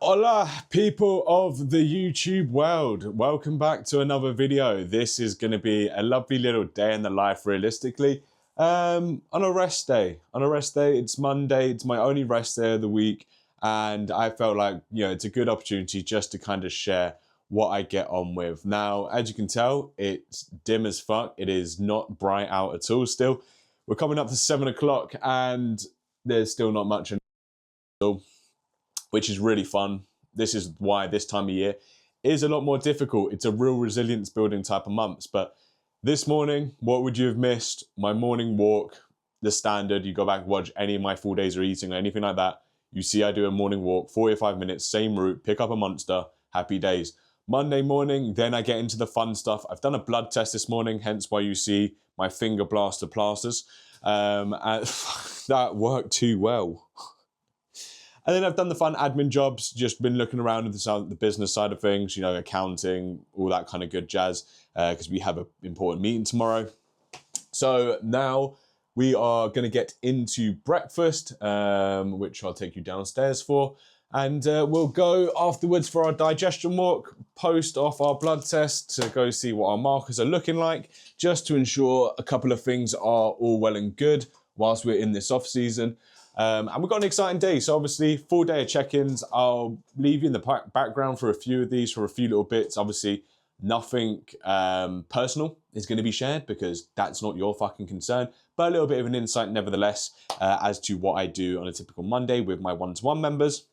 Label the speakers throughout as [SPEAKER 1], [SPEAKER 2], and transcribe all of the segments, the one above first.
[SPEAKER 1] Hola, people of the YouTube world. Welcome back to another video. This is going to be a lovely little day in the life, realistically. On a rest day. It's Monday. It's my only rest day of the week. And I felt like, it's a good opportunity just to kind of share what I get on with. Now, as you can tell, it's dim as fuck. It is not bright out at all still. We're coming up to 7 o'clock and there's still not much in all, which is really fun. This is why this time of year is a lot more difficult. It's a real resilience building type of months. But this morning, what would you have missed? My morning walk, the standard. You go back and watch any of my full days of eating or anything like that. You see I do a morning walk, 45 minutes, same route, pick up a monster, happy days. Monday morning, then I get into the fun stuff. I've done a blood test this morning, hence why you see my finger blaster plasters. And that worked too well. And then I've done the fun admin jobs, just been looking around at the business side of things, accounting, all that kind of good jazz, because we have an important meeting tomorrow. So now we are going to get into breakfast, which I'll take you downstairs for. And we'll go afterwards for our digestion walk, post off our blood test to go see what our markers are looking like, just to ensure a couple of things are all well and good whilst we're in this off season. And we've got an exciting day. So obviously, full day of check-ins. I'll leave you in the background for a few of these, for a few little bits. Obviously, nothing personal is going to be shared because that's not your fucking concern. But a little bit of an insight nevertheless as to what I do on a typical Monday with my one-to-one members.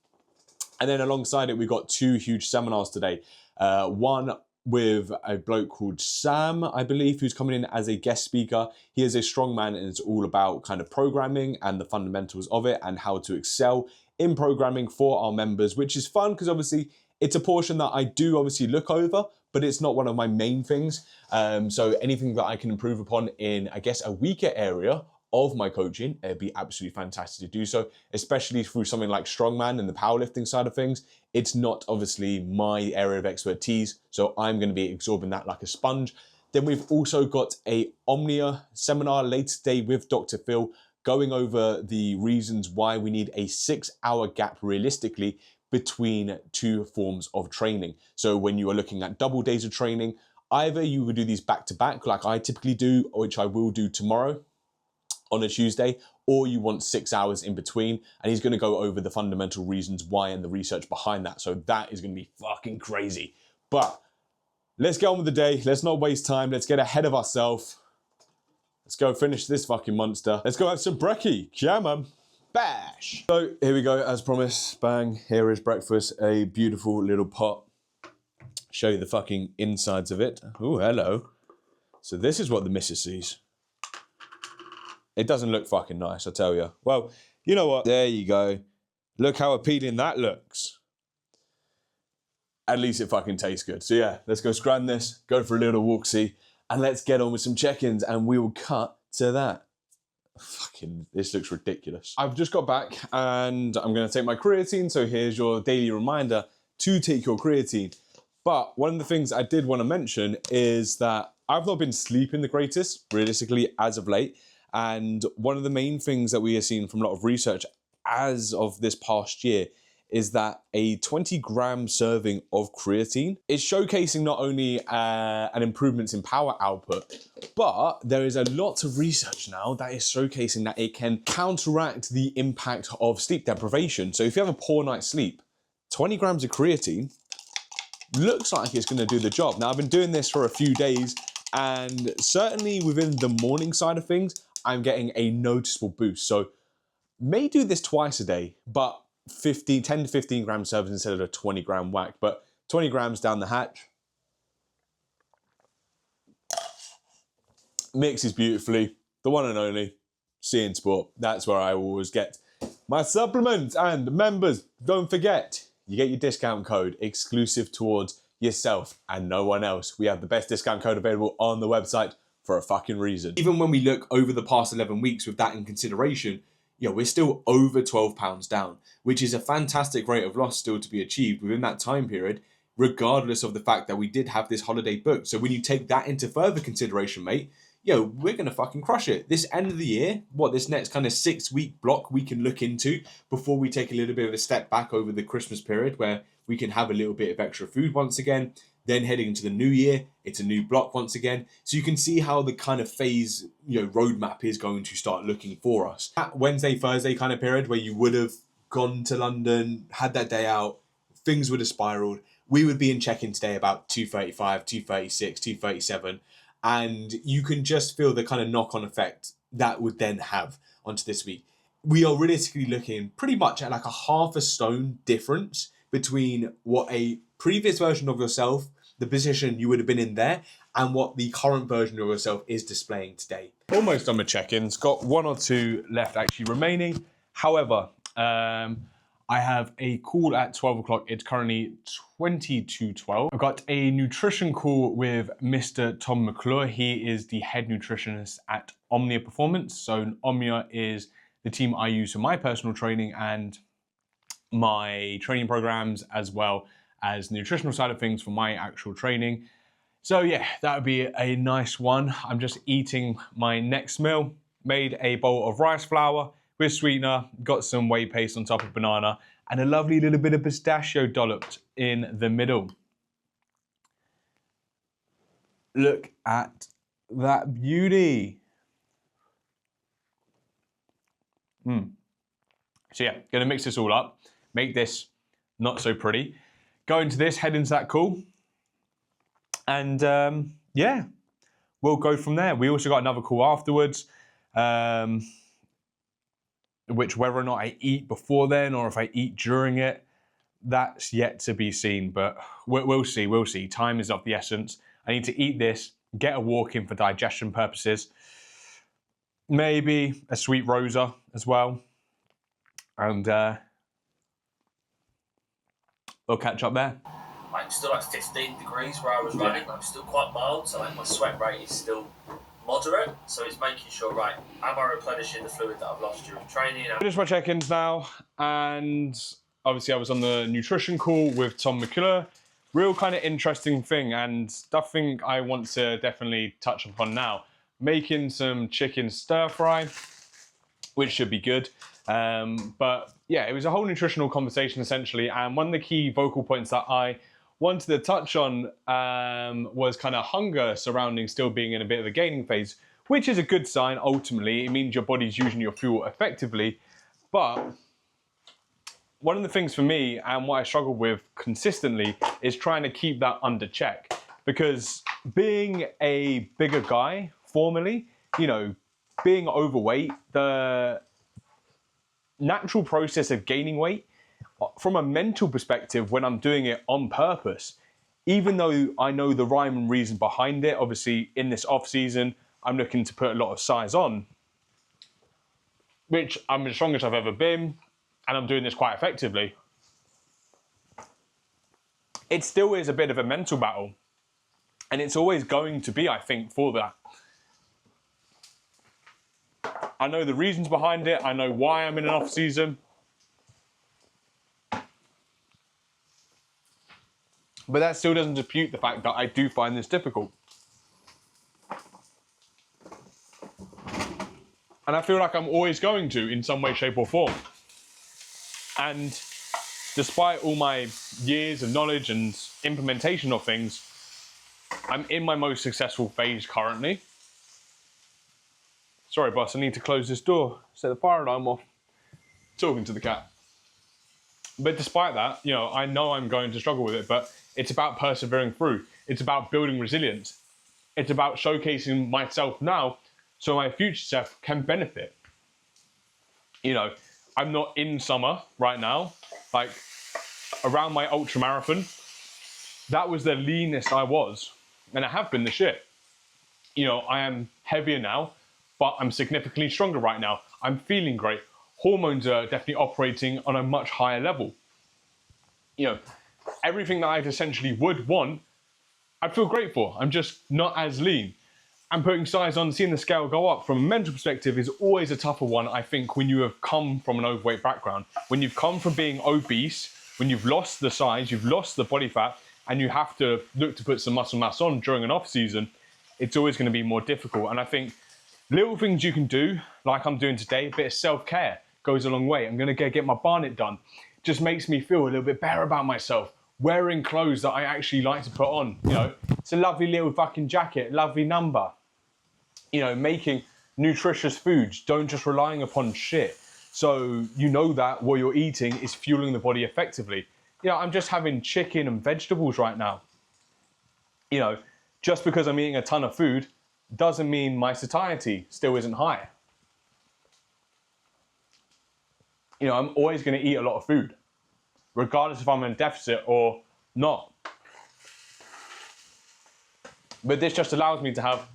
[SPEAKER 1] And then alongside it, we've got two huge seminars today. One with a bloke called Sam, I believe, who's coming in as a guest speaker. He is a strongman and it's all about kind of programming and the fundamentals of it and how to excel in programming for our members, which is fun because obviously it's a portion that I do obviously look over, but it's not one of my main things. So anything that I can improve upon in, I guess, a weaker area of my coaching, it'd be absolutely fantastic to do so, especially through something like strongman and the powerlifting side of things. It's not obviously my area of expertise, so I'm going to be absorbing that like a sponge. Then we've also got a Omnia seminar later today with Dr. Phil, going over the reasons why we need a 6-hour gap realistically between two forms of training. So when you are looking at double days of training, either you would do these back to back like I typically do, which I will do tomorrow on a Tuesday, or you want 6 hours in between, and he's going to go over the fundamental reasons why and the research behind that. So that is going to be fucking crazy. But let's get on with the day. Let's not waste time. Let's get ahead of ourselves. Let's go finish this fucking monster. Let's go have some brekkie. Yeah, man. Bash. So here we go, as promised. Bang. Here is breakfast. A beautiful little pot. Show you the fucking insides of it. Oh, hello. So this is what the missus sees. It doesn't look fucking nice, I tell you. Well, you know what? There you go. Look how appealing that looks. At least it fucking tastes good. So yeah, let's go scran this, go for a little walk-see, and let's get on with some check-ins, and we will cut to that. Fucking, this looks ridiculous. I've just got back, and I'm going to take my creatine, so here's your daily reminder to take your creatine. But one of the things I did want to mention is that I've not been sleeping the greatest, realistically, as of late. And one of the main things that we have seen from a lot of research as of this past year is that a 20-gram serving of creatine is showcasing not only an improvement in power output, but there is a lot of research now that is showcasing that it can counteract the impact of sleep deprivation. So if you have a poor night's sleep, 20 grams of creatine looks like it's going to do the job. Now, I've been doing this for a few days, and certainly within the morning side of things, I'm getting a noticeable boost. So may do this twice a day, but 10 to 15 gram servings instead of a 20 gram whack. But 20 grams down the hatch. Mixes beautifully. The one and only Seeing Sport. That's where I always get my supplements. And members, don't forget, you get your discount code exclusive towards yourself and no one else. We have the best discount code available on the website for a fucking reason. Even when we look over the past 11 weeks with that in consideration, we're still over £12 down, which is a fantastic rate of loss still to be achieved within that time period, regardless of the fact that we did have this holiday booked. So when you take that into further consideration, mate,
[SPEAKER 2] we're going to fucking crush it. This end of the year, this next kind of 6-week block we can look into before we take a little bit of a step back over the Christmas period where we can have a little bit of extra food once again. Then heading into the new year, it's a new block once again. So you can see how the kind of phase, roadmap is going to start looking for us. That Wednesday, Thursday kind of period where you would have gone to London, had that day out, things would have spiraled. We would be in check-in today about 2:35, 2:36, 2:37. And you can just feel the kind of knock-on effect that would then have onto this week. We are realistically looking pretty much at like a half a stone difference between what a previous version of yourself, the position you would have been in there, and what the current version of yourself is displaying today.
[SPEAKER 1] Almost done with check-ins. Got 1 or 2 left actually remaining. However, I have a call at 12 o'clock. It's currently 20 to 12. I've got a nutrition call with Mr. Tom McClure. He is the head nutritionist at Omnia Performance. So Omnia is the team I use for my personal training and my training programs, as well as the nutritional side of things for my actual training. So yeah, that would be a nice one. I'm just eating my next meal. Made a bowl of rice flour with sweetener, got some whey paste on top of banana, and a lovely little bit of pistachio dolloped in the middle. Look at that beauty. So yeah, gonna mix this all up, make this not so pretty. Go into this, head into that call, and yeah, we'll go from there. We also got another call afterwards, which whether or not I eat before then or if I eat during it, that's yet to be seen, but we'll see. Time is of the essence. I need to eat this, get a walk in for digestion purposes, maybe a sweet rosa as well, and we'll catch up there.
[SPEAKER 3] I'm still like 15 degrees where I was running. I'm still quite mild, so like my sweat rate is still moderate. So it's making sure, right, am I replenishing the fluid that I've lost during training?
[SPEAKER 1] Finished my check-ins now, and obviously I was on the nutrition call with Tom McCullough. Real kind of interesting thing, and something I want to definitely touch upon now. Making some chicken stir fry, which should be good. But yeah, it was a whole nutritional conversation essentially, and one of the key vocal points that I wanted to touch on was kind of hunger surrounding still being in a bit of a gaining phase, which is a good sign ultimately. It means your body's using your fuel effectively. But one of the things for me and what I struggle with consistently is trying to keep that under check. Because being a bigger guy formerly, being overweight, the natural process of gaining weight, from a mental perspective, when I'm doing it on purpose, even though I know the rhyme and reason behind it, obviously in this off season, I'm looking to put a lot of size on, which I'm the strongest I've ever been, and I'm doing this quite effectively. It still is a bit of a mental battle, and it's always going to be, I think, for that. I know the reasons behind it. I know why I'm in an off season. But that still doesn't dispute the fact that I do find this difficult. And I feel like I'm always going to in some way, shape or form. And despite all my years of knowledge and implementation of things, I'm in my most successful phase currently. Sorry, boss, I need to close this door, set the fire alarm off. Talking to the cat. But despite that, I know I'm going to struggle with it, but it's about persevering through. It's about building resilience. It's about showcasing myself now so my future self can benefit. I'm not in summer right now. Like, around my ultra marathon, that was the leanest I was. And I have been this year. I am heavier now, but I'm significantly stronger right now. I'm feeling great. Hormones are definitely operating on a much higher level. Everything that I'd essentially would want, I feel great for. I'm just not as lean. And putting size on, seeing the scale go up from a mental perspective is always a tougher one, I think, when you have come from an overweight background. When you've come from being obese, when you've lost the size, you've lost the body fat, and you have to look to put some muscle mass on during an off season,
[SPEAKER 4] it's always going to be more difficult. And I think little things you can do, like I'm doing today, a bit of self-care goes a long way. I'm going to get my barnet done. Just makes me feel a little bit better about myself. Wearing clothes that I actually like to put on, you know, it's a lovely little fucking jacket, lovely number. You know, making nutritious foods, don't just relying upon shit. So you know that what you're eating is fueling the body effectively. You know, I'm just having chicken and vegetables right now. You know, just because I'm eating a ton of food doesn't mean my satiety still isn't high. You know, I'm always going to eat a lot of food, regardless if I'm in a deficit or not. But this just allows me to have,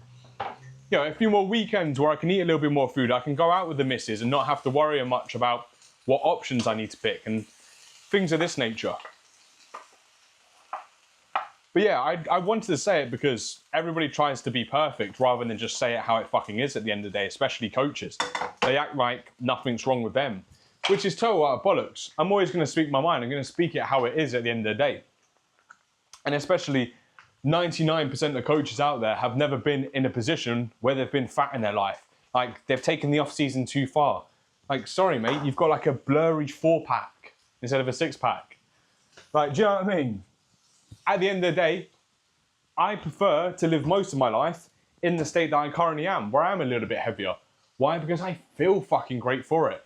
[SPEAKER 4] you know, a few more weekends where I can eat a little bit more food. I can go out with the missus and not have to worry much about what options I need to pick and things of this nature. But yeah, I wanted to say it because everybody tries to be perfect rather than just say it how it fucking is at the end of the day, especially coaches. They act like nothing's wrong with them, which is total out of bollocks. I'm always going to speak my mind. I'm going to speak it how it is at the end of the day. And especially 99% of coaches out there have never been in a position where they've been fat in their life. Like, they've taken the off-season too far. Like, sorry, mate, you've got like a blurry 4-pack instead of a 6-pack. Like, do you know what I mean? At the end of the day, I prefer to live most of my life in the state that I currently am, where I am a little bit heavier. Why? Because I feel fucking great for it.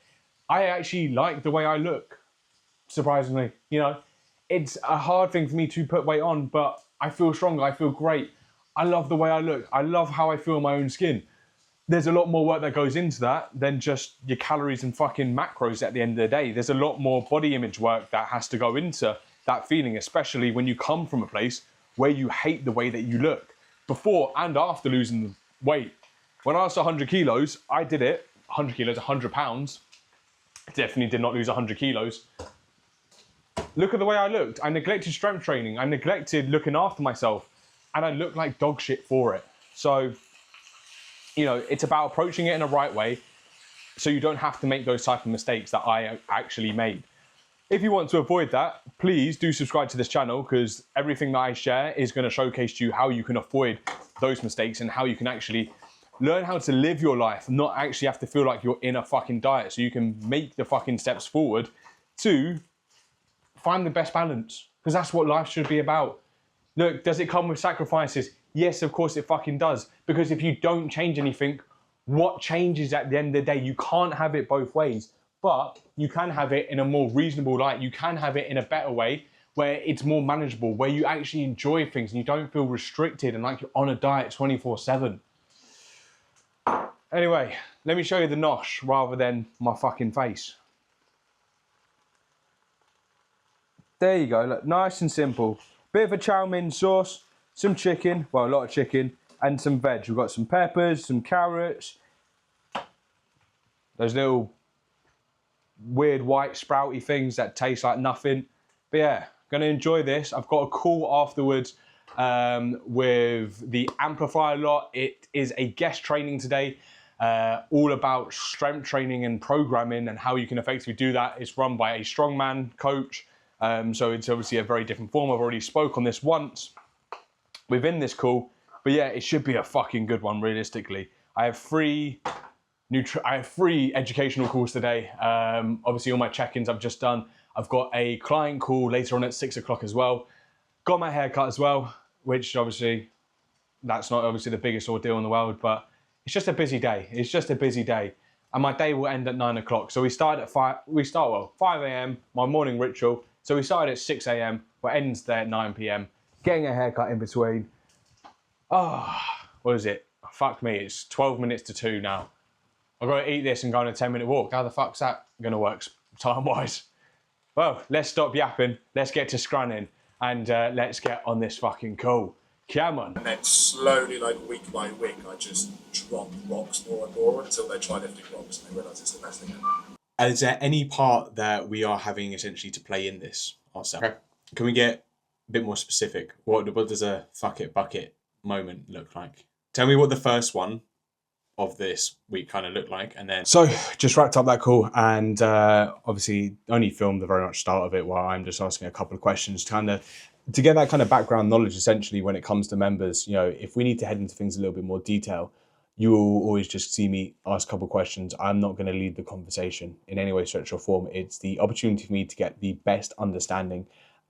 [SPEAKER 4] I actually like the way I look, surprisingly. You know, it's a hard thing for me to put weight on, but I feel stronger, I feel great. I love the way I look. I love how I feel in my own skin. There's a lot more work that goes into that than just your calories and fucking macros at the end of the day. There's a lot more body image work that has to go into that feeling, especially when you come from a place where you hate the way that you look. Before and after losing the weight. When I lost 100 kilos, I did it, 100 kilos, 100 pounds. Definitely did not lose 100 kilos. Look at the way I looked. I neglected strength training. I neglected looking after myself. And I looked like dog shit for it. So, you know, it's about approaching it in the right way so you don't have to make those type of mistakes that I actually made. If you want to avoid that, please do subscribe to this channel because everything that I share is going to showcase to you how you can avoid those mistakes and how you can actually learn how to live your life, not actually have to feel like you're in a fucking diet, so you can make the fucking steps forward to find the best balance, because that's what life should be about. Look, does it come with sacrifices? Yes, of course it fucking does, because if you don't change anything, what changes at the end of the day? You can't have it both ways, but you can have it in a more reasonable light. You can have it in a better way where it's more manageable, where you actually enjoy things and you don't feel restricted and like you're on a diet 24/7. Anyway, let me show you the nosh rather than my fucking face. There you go, look, nice and simple. Bit of a chow mein sauce, some chicken, well, a lot of chicken, and some veg. We've got some peppers, some carrots, those little weird white sprouty things that taste like nothing. But yeah, gonna enjoy this. I've got a call afterwards with the Amplify lot. It is a guest training today, all about strength training and programming and how you can effectively do that. It's run by a strongman coach, so it's obviously a very different form. I've already spoke on this once within this call, but yeah, it should be a fucking good one realistically. I have three educational calls today. Obviously all my check-ins I've just done. I've got a client call later on at 6 o'clock as well. Got my haircut as well, which obviously, that's not obviously the biggest ordeal in the world, but it's just a busy day. It's just a busy day. And my day will end at 9 o'clock. So we start at 5 a.m, my morning ritual. So we started at 6 a.m, but ends there at 9 p.m. Getting a haircut in between. Oh, what is it? Fuck me, it's 12 minutes to 2 now. I've got to eat this and go on a 10-minute walk. How the fuck's that gonna work time-wise? Well, let's stop yapping. Let's get to scrunning. And let's get on this fucking call. Come on.
[SPEAKER 5] And then slowly, like week by week, I just drop rocks more and more until they try lifting rocks and they realise it's the best thing ever.
[SPEAKER 2] Is there any part that we are having essentially to play in this ourselves? Okay. Can we get a bit more specific? What does a fuck it bucket moment look like? Tell me what the first one of this week kind of looked like, and then...
[SPEAKER 4] So, just wrapped up that call, and obviously only filmed the very much start of it while I'm just asking a couple of questions to kind of
[SPEAKER 1] to get that kind of background knowledge, essentially, when it comes to members, you know, if we need to head into things a little bit more detail, you will always just see me ask a couple of questions. I'm not going to lead the conversation in any way, stretch, or form. It's the opportunity for me to get the best understanding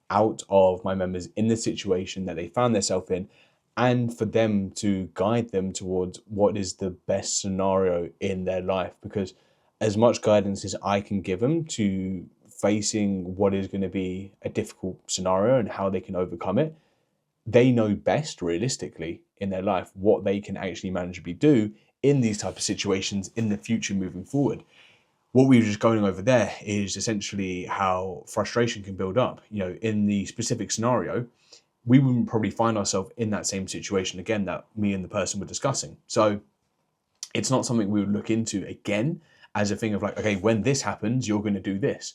[SPEAKER 1] out of my members in the situation that they found themselves in, and for them to guide them towards what is the best scenario in their life. Because as much guidance as I can give them to facing what is going to be a difficult scenario and how they can overcome it, they know best realistically in their life what they can actually manageably do in these type of situations in the future moving forward. What we were just going over there is essentially how frustration can build up. You know, in the specific scenario, we wouldn't probably find ourselves in that same situation again that me and the person were discussing. So it's not something we would look into again as a thing of like, okay, when this happens, you're going to do this.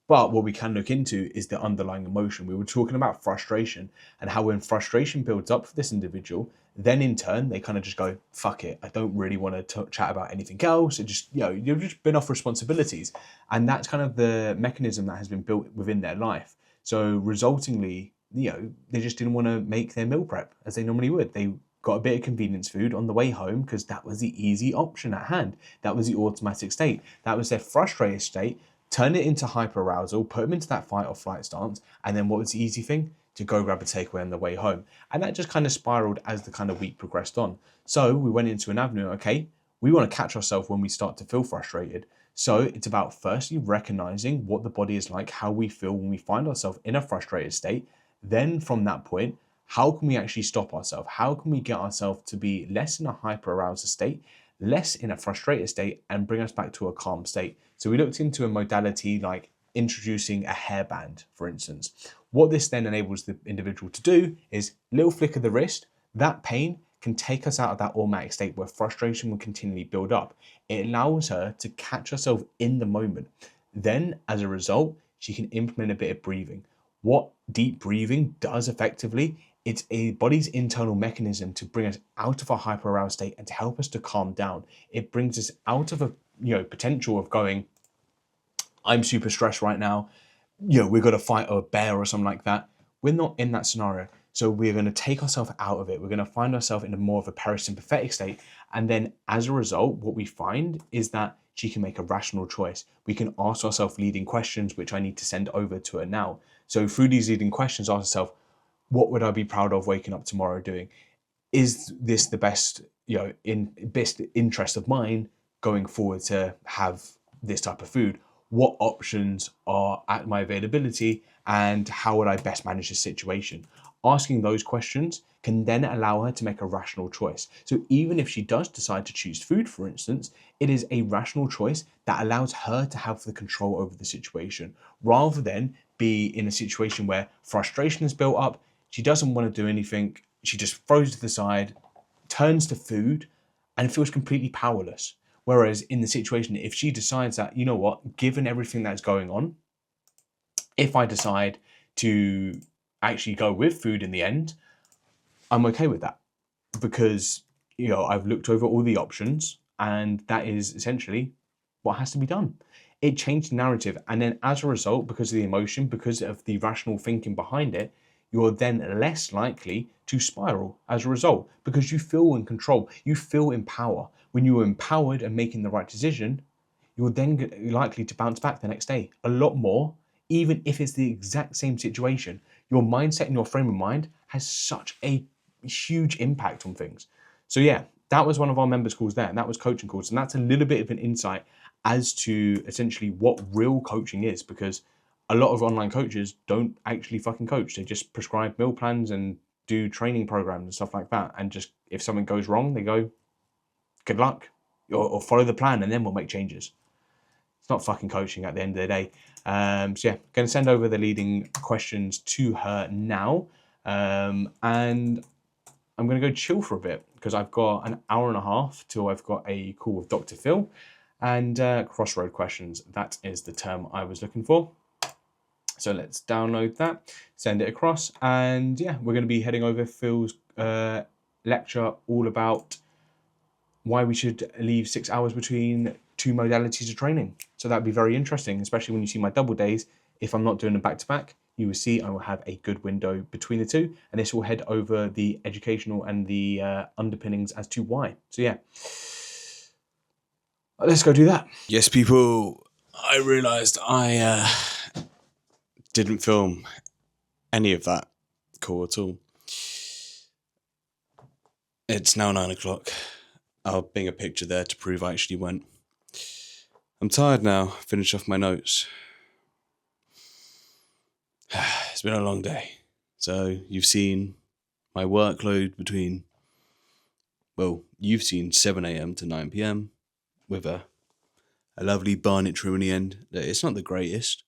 [SPEAKER 1] But what we can look into is the underlying emotion. We were talking about frustration and how when frustration builds up for this individual, then in turn, they kind of just go, fuck it, I don't really want to chat about anything else. It just, you know, you've just been off responsibilities. And that's kind of the mechanism that has been built within their life. So resultingly, you know, they just didn't want to make their meal prep as they normally would. They got a bit of convenience food on the way home because that was the easy option at hand. That was the automatic state. That was their frustrated state. Turn it into hyperarousal, put them into that fight or flight stance, and then what was the easy thing? To go grab a takeaway on the way home. And that just kind of spiraled as the kind of week progressed on. So we went into an avenue, okay, we want to catch ourselves when we start to feel frustrated. So it's about firstly recognizing what the body is like, how we feel when we find ourselves in a frustrated state. Then from that point, how can we actually stop ourselves? How can we get ourselves to be less in a hyperarousal state, less in a frustrated state, and bring us back to a calm state? So we looked into a modality like introducing a hairband, for instance. What this then enables the individual to do is little flick of the wrist, that pain can take us out of that automatic state where frustration will continually build up. It allows her to catch herself in the moment. Then as a result, she can implement a bit of breathing. What deep breathing does effectively, it's a body's internal mechanism to bring us out of a hyperarousal state and to help us to calm down. It brings us out of a potential of going, I'm super stressed right now, we've got to fight a bear or something like that. We're not in that scenario. So we're going to take ourselves out of it. We're going to find ourselves in a more of a parasympathetic state. And then as a result, what we find is that she can make a rational choice. We can ask ourselves leading questions, which I need to send over to her now. So through these leading questions, ask herself, what would I be proud of waking up tomorrow doing? Is this the best, in best interest of mine going forward to have this type of food? What options are at my availability and how would I best manage the situation? Asking those questions can then allow her to make a rational choice. So even if she does decide to choose food, for instance, it is a rational choice that allows her to have the control over the situation rather than be in a situation where frustration is built up. She doesn't want to do anything. She just throws it to the side, turns to food and feels completely powerless. Whereas in the situation, if she decides that, given everything that's going on, if I decide to actually go with food in the end, I'm okay with that because, I've looked over all the options and that is essentially what has to be done. It changed the narrative. And then as a result, because of the emotion, because of the rational thinking behind it, you're then less likely to spiral as a result because you feel in control, you feel in power. When you're empowered and making the right decision, you're then likely to bounce back the next day a lot more, even if it's the exact same situation. Your mindset and your frame of mind has such a huge impact on things. So yeah, that was one of our members' calls there, and that was coaching calls. And that's a little bit of an insight as to essentially what real coaching is, because a lot of online coaches don't actually fucking coach. They just prescribe meal plans and do training programs and stuff like that. And just if something goes wrong, they go, good luck, or follow the plan and then we'll make changes. It's not fucking coaching at the end of the day. So yeah, going to send over the leading questions to her now. And I'm going to go chill for a bit because I've got an hour and a half till I've got a call with Dr. Phil. And crossroad questions, that is the term I was looking for. So let's download that, send it across, and yeah, we're going to be heading over Phil's lecture all about why we should leave 6 hours between two modalities of training. So that'd be very interesting, especially when you see my double days. If I'm not doing them back to back,
[SPEAKER 6] you will see I will have a good window between the two, and this will head over the educational and the underpinnings as to why. So yeah, let's go do that.
[SPEAKER 1] Yes, people, I realised I didn't film any of that call at all. It's now 9 o'clock. I'll bring a picture there to prove I actually went. I'm tired now. Finish off my notes. It's been a long day. So you've seen my workload between, well, you've seen 7 a.m. to 9 p.m. with a lovely barnet trim in the end. It's not the greatest.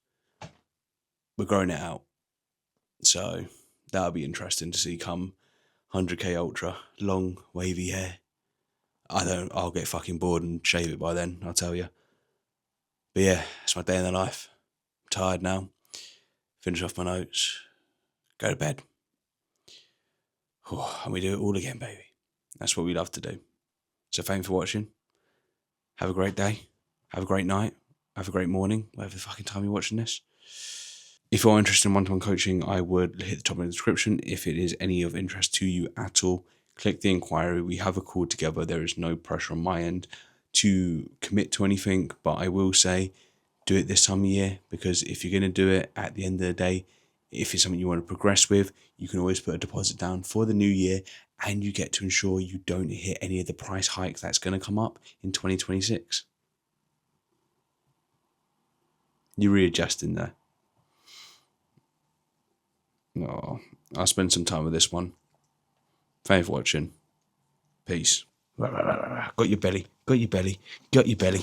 [SPEAKER 1] We're growing it out. So that'll be interesting to see come 100k ultra, long, wavy hair. I'll get fucking bored and shave it by then, I'll tell you. But yeah, it's my day in the life. I'm tired now. Finish off my notes. Go to bed. And we do it all again, baby. That's what we love to do. So thanks for watching. Have a great day. Have a great night. Have a great morning, whatever the fucking time you're watching this. If you're interested in one-to-one coaching, I would hit the top of the description. If it is any of interest to you at all, click the inquiry. We have a call together. There is no pressure on my end to commit to anything, but I will say do it this time of year, because if you're going to do it at the end of the day, if it's something you want to progress with, you can always put a deposit down for the new year, and you get to ensure you don't hit any of the price hikes that's going to come up in 2026. You're readjusting there. Oh, I'll spend some time with this one. Thanks for watching. Peace. Got your belly. Got your belly. Got your belly.